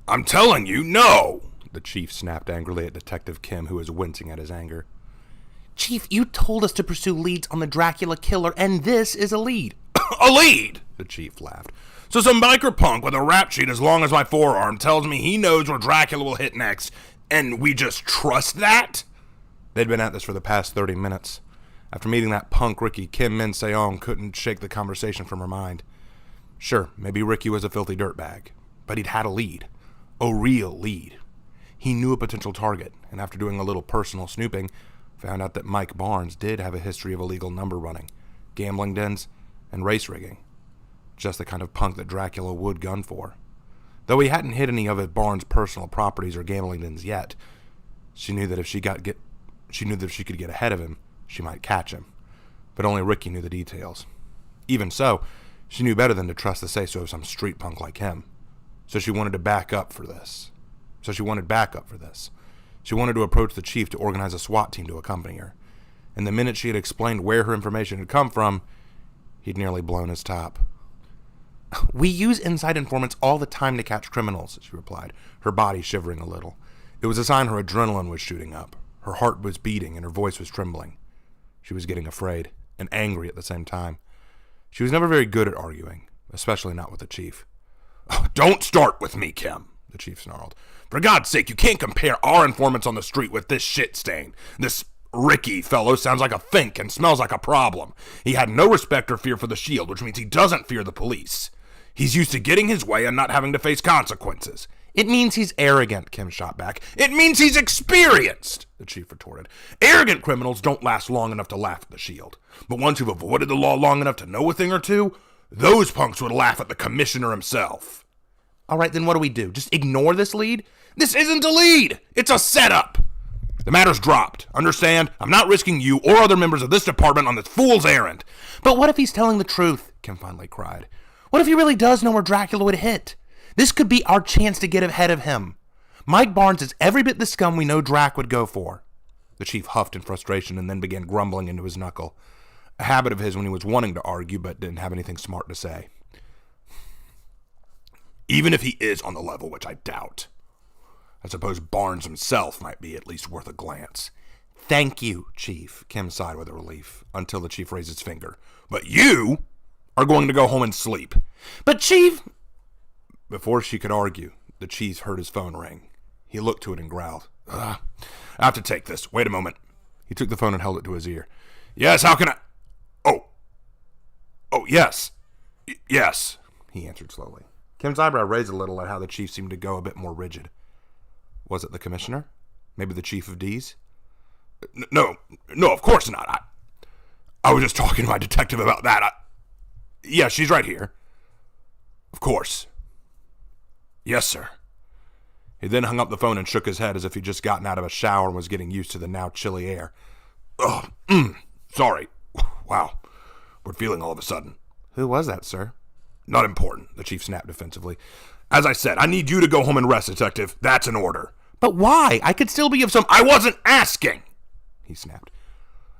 I'm telling you, no! The chief snapped angrily at Detective Kim, who was wincing at his anger. Chief, you told us to pursue leads on the Dracula killer, and this is a lead. A lead? The chief laughed. So some biker punk with a rap sheet as long as my forearm tells me he knows where Dracula will hit next, and we just trust that? They'd been at this for the past 30 minutes. After meeting that punk Ricky, Kim Min-seong couldn't shake the conversation from her mind. Sure, maybe Ricky was a filthy dirtbag, but he'd had a lead. A real lead. He knew a potential target, and after doing a little personal snooping, found out that Mike Barnes did have a history of illegal number running, gambling dens, and race rigging. Just the kind of punk that Dracula would gun for. Though he hadn't hit any of Barnes' personal properties or gambling dens yet, she knew that if she could get ahead of him, she might catch him. But only Ricky knew the details. Even so, she knew better than to trust the say-so of some street punk like him. So she wanted backup for this. She wanted to approach the chief to organize a SWAT team to accompany her. And the minute she had explained where her information had come from, he'd nearly blown his top. We use inside informants all the time to catch criminals, she replied, her body shivering a little. It was a sign her adrenaline was shooting up. Her heart was beating and her voice was trembling. She was getting afraid and angry at the same time. She was never very good at arguing, especially not with the chief. Oh, don't start with me, Kim, the chief snarled. For God's sake, you can't compare our informants on the street with this shit stain. This Ricky fellow sounds like a fink and smells like a problem. He had no respect or fear for the shield, which means he doesn't fear the police. He's used to getting his way and not having to face consequences. It means he's arrogant, Kim shot back. It means he's experienced, the chief retorted. Arrogant criminals don't last long enough to laugh at the shield. But once you've avoided the law long enough to know a thing or two, those punks would laugh at the commissioner himself. All right, then what do we do? Just ignore this lead? This isn't a lead. It's a setup. The matter's dropped. Understand? I'm not risking you or other members of this department on this fool's errand. But what if he's telling the truth? Kim finally cried. What if he really does know where Dracula would hit? This could be our chance to get ahead of him. Mike Barnes is every bit the scum we know Drac would go for. The chief huffed in frustration and then began grumbling into his knuckle. A habit of his when he was wanting to argue but didn't have anything smart to say. Even if he is on the level, which I doubt, I suppose Barnes himself might be at least worth a glance. Thank you, Chief, Kim sighed with relief, until the chief raised his finger. But you are going to go home and sleep. But Chief... Before she could argue, the chief heard his phone ring. He looked to it and growled. I have to take this. Wait a moment. He took the phone and held it to his ear. Yes, how can I... Oh, yes. Yes, he answered slowly. Kim's eyebrow raised a little at how the chief seemed to go a bit more rigid. Was it the commissioner? Maybe the chief of D's? No, of course not. I was just talking to my detective about that. Yeah, she's right here. Of course. Yes, sir. He then hung up the phone and shook his head as if he'd just gotten out of a shower and was getting used to the now chilly air. Sorry. Wow. Weird feeling all of a sudden. Who was that, sir? Not important, the chief snapped defensively. As I said, I need you to go home and rest, detective. That's an order. But why? I could still be of some... I wasn't asking, he snapped.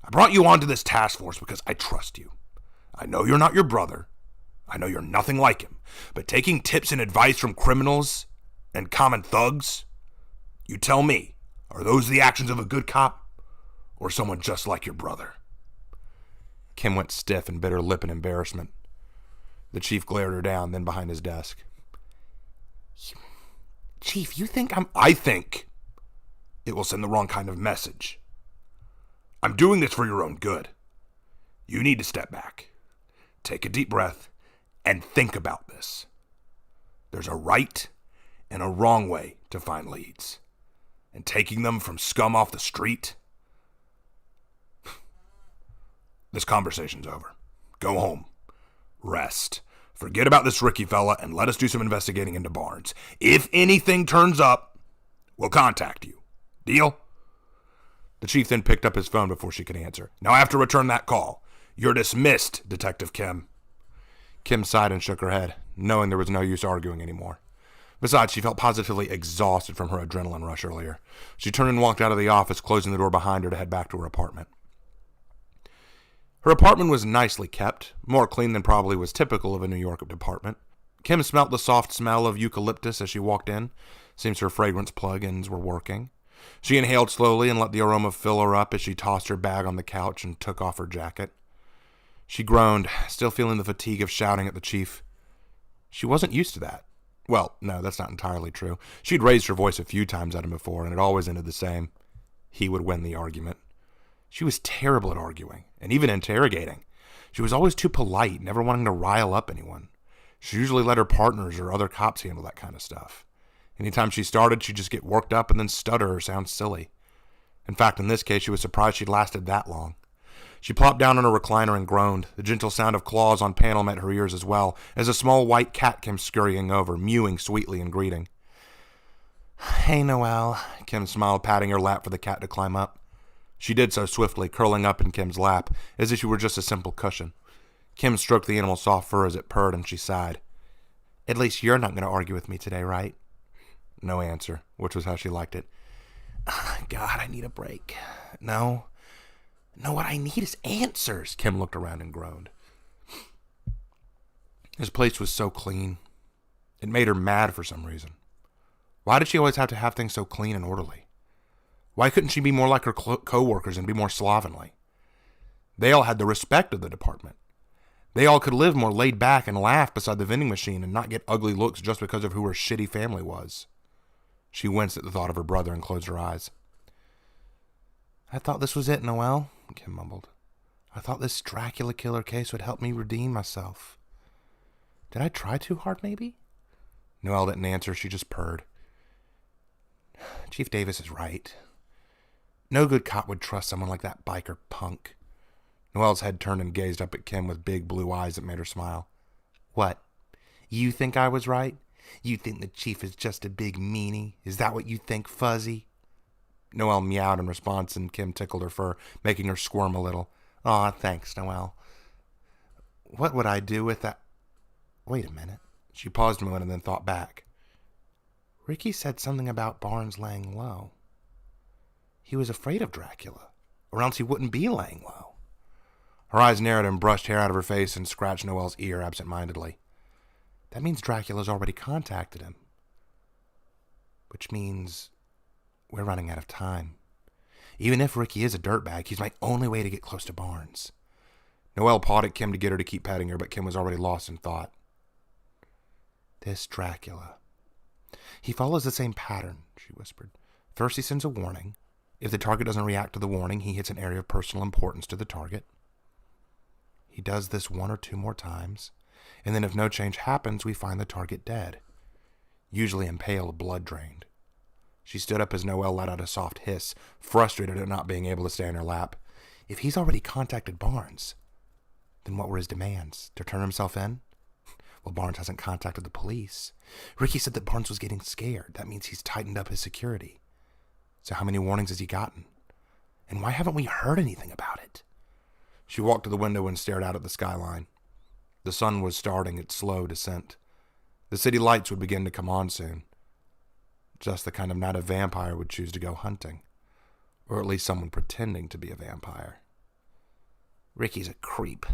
I brought you onto this task force because I trust you. I know you're not your brother. I know you're nothing like him. But taking tips and advice from criminals and common thugs, you tell me, are those the actions of a good cop or someone just like your brother? Kim went stiff and bit her lip in embarrassment. The chief glared her down, then behind his desk. Chief, you think I think it will send the wrong kind of message. I'm doing this for your own good. You need to step back, take a deep breath, and think about this. There's a right and a wrong way to find leads. And taking them from scum off the street... This conversation's over. Go home. Rest. Forget about this Ricky fella and let us do some investigating into Barnes. If anything turns up, we'll contact you. Deal? The chief then picked up his phone before she could answer. Now I have to return that call. You're dismissed, Detective Kim. Kim sighed and shook her head, knowing there was no use arguing anymore. Besides, she felt positively exhausted from her adrenaline rush earlier. She turned and walked out of the office, closing the door behind her to head back to her apartment. Her apartment was nicely kept, more clean than probably was typical of a New York apartment. Kim smelt the soft smell of eucalyptus as she walked in. Seems her fragrance plug-ins were working. She inhaled slowly and let the aroma fill her up as she tossed her bag on the couch and took off her jacket. She groaned, still feeling the fatigue of shouting at the chief. She wasn't used to that. Well, no, that's not entirely true. She'd raised her voice a few times at him before, and it always ended the same. He would win the argument. She was terrible at arguing, and even interrogating. She was always too polite, never wanting to rile up anyone. She usually let her partners or other cops handle that kind of stuff. Anytime she started, she'd just get worked up and then stutter or sound silly. In fact, in this case, she was surprised she'd lasted that long. She plopped down on her recliner and groaned. The gentle sound of claws on panel met her ears as well, as a small white cat came scurrying over, mewing sweetly in greeting. "Hey, Noelle," Kim smiled, patting her lap for the cat to climb up. She did so swiftly, curling up in Kim's lap, as if she were just a simple cushion. Kim stroked the animal's soft fur as it purred, and she sighed. "At least you're not going to argue with me today, right?" No answer, which was how she liked it. "God, I need a break." No, what I need is answers." Kim looked around and groaned. His place was so clean. It made her mad for some reason. Why did she always have to have things so clean and orderly? Why couldn't she be more like her co-workers and be more slovenly? They all had the respect of the department. They all could live more laid back and laugh beside the vending machine and not get ugly looks just because of who her shitty family was. She winced at the thought of her brother and closed her eyes. "I thought this was it, Noelle," Kim mumbled. "I thought this Dracula killer case would help me redeem myself. Did I try too hard, maybe?" Noelle didn't answer. She just purred. "Chief Davis is right. No good cop would trust someone like that biker punk." Noelle's head turned and gazed up at Kim with big blue eyes that made her smile. "What? You think I was right? You think the chief is just a big meanie? Is that what you think, Fuzzy?" Noelle meowed in response, and Kim tickled her fur, making her squirm a little. "Aw, thanks, Noelle. What would I do with that?" Wait a minute. She paused a moment and then thought back. Ricky said something about Barnes laying low. He was afraid of Dracula, or else he wouldn't be laying low. Her eyes narrowed and brushed hair out of her face and scratched Noelle's ear absent-mindedly. That means Dracula's already contacted him. Which means we're running out of time. Even if Ricky is a dirtbag, he's my only way to get close to Barnes. Noelle pawed at Kim to get her to keep patting her, but Kim was already lost in thought. This Dracula. He follows the same pattern, she whispered. First he sends a warning. If the target doesn't react to the warning, he hits an area of personal importance to the target. He does this 1 or 2 more times, and then if no change happens, we find the target dead, usually impaled, blood drained. She stood up as Noelle let out a soft hiss, frustrated at not being able to stay in her lap. If he's already contacted Barnes, then what were his demands? To turn himself in? Well, Barnes hasn't contacted the police. Ricky said that Barnes was getting scared. That means he's tightened up his security. So how many warnings has he gotten? And why haven't we heard anything about it? She walked to the window and stared out at the skyline. The sun was starting its slow descent. The city lights would begin to come on soon. Just the kind of night a vampire would choose to go hunting. Or at least someone pretending to be a vampire. Ricky's a creep.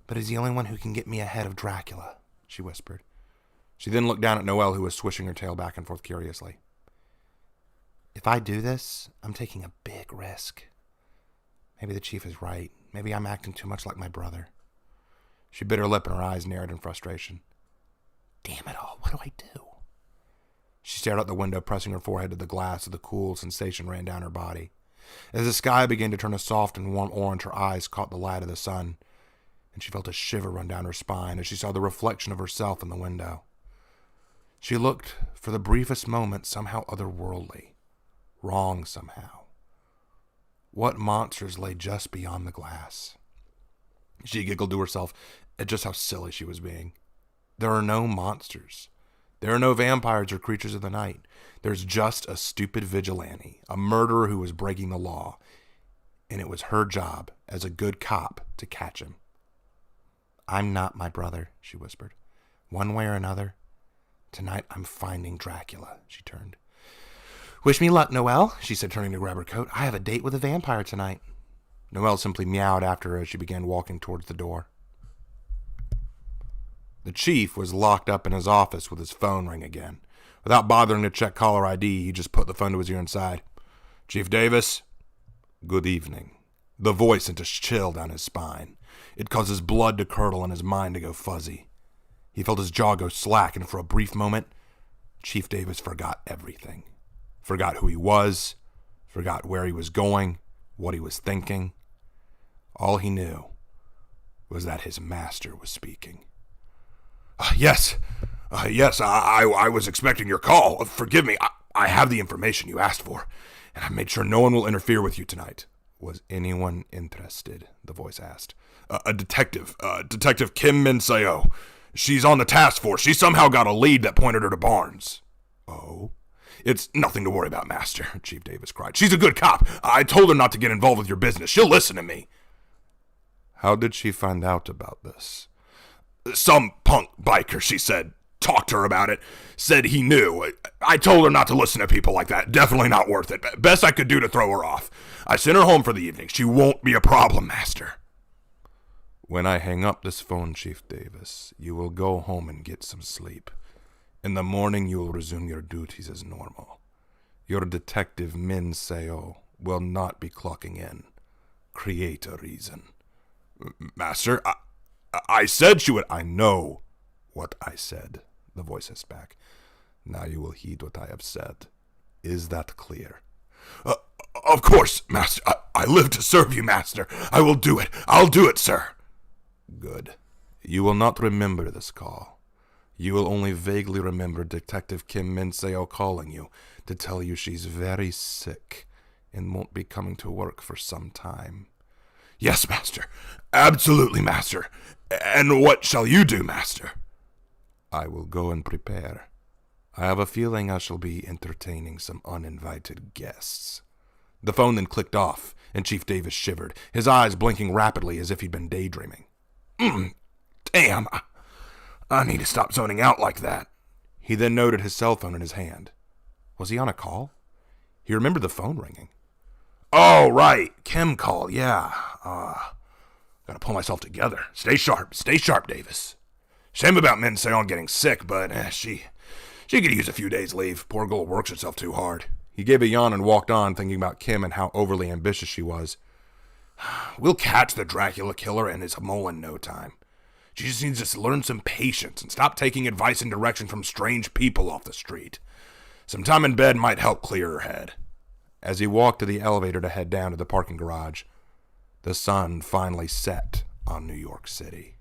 But he's the only one who can get me ahead of Dracula, she whispered. She then looked down at Noelle, who was swishing her tail back and forth curiously. If I do this, I'm taking a big risk. Maybe the chief is right. Maybe I'm acting too much like my brother. She bit her lip and her eyes narrowed in frustration. Damn it all, what do I do? She stared out the window, pressing her forehead to the glass as the cool sensation ran down her body. As the sky began to turn a soft and warm orange, her eyes caught the light of the sun, and she felt a shiver run down her spine as she saw the reflection of herself in the window. She looked, for the briefest moment, somehow otherworldly, wrong somehow. What monsters lay just beyond the glass? She giggled to herself at just how silly she was being. There are no monsters. There are no vampires or creatures of the night. There's just a stupid vigilante, a murderer who was breaking the law, and it was her job as a good cop to catch him. I'm not my brother, she whispered. One way or another, tonight I'm finding Dracula, she turned. Wish me luck, Noelle, she said, turning to grab her coat. I have a date with a vampire tonight. Noelle simply meowed after her as she began walking towards the door. The chief was locked up in his office with his phone ring again. Without bothering to check caller ID, he just put the phone to his ear and sighed. Chief Davis? Good evening. The voice sent a chill down his spine. It caused his blood to curdle and his mind to go fuzzy. He felt his jaw go slack, and for a brief moment, Chief Davis forgot everything. Forgot who he was, forgot where he was going, what he was thinking. All he knew was that his master was speaking. Yes, I was expecting your call. Forgive me, I have the information you asked for, and I made sure no one will interfere with you tonight. Was anyone interested? The voice asked. A detective, Detective Kim Min-seo. She's on the task force. She somehow got a lead that pointed her to Barnes. Oh? It's nothing to worry about, Master, Chief Davis cried. She's a good cop. I told her not to get involved with your business. She'll listen to me. How did she find out about this? Some punk biker, she said, talked to her about it, said he knew. I told her not to listen to people like that. Definitely not worth it. Best I could do to throw her off. I sent her home for the evening. She won't be a problem, Master. When I hang up this phone, Chief Davis, you will go home and get some sleep. In the morning, you will resume your duties as normal. Your detective, Min-seo, will not be clocking in. Create a reason. Master, I said she would... I know what I said, the voice hissed back. Now you will heed what I have said. Is that clear? Of course, Master. I live to serve you, Master. I will do it. I'll do it, sir. Good. You will not remember this call. You will only vaguely remember Detective Kim Min-seo calling you to tell you she's very sick and won't be coming to work for some time. Yes, Master. Absolutely, Master. And what shall you do, Master? I will go and prepare. I have a feeling I shall be entertaining some uninvited guests. The phone then clicked off, and Chief Davis shivered, his eyes blinking rapidly as if he'd been daydreaming. Damn. I need to stop zoning out like that. He then noted his cell phone in his hand. Was he on a call? He remembered the phone ringing. Oh, right. Kim call, yeah. Gotta pull myself together. Stay sharp, Davis. Shame about Min-seo getting sick, but she could use a few days' leave. Poor girl works herself too hard. He gave a yawn and walked on, thinking about Kim and how overly ambitious she was. We'll catch the Dracula killer and his mole in no time. She just needs to learn some patience and stop taking advice and direction from strange people off the street. Some time in bed might help clear her head. As he walked to the elevator to head down to the parking garage, the sun finally set on New York City.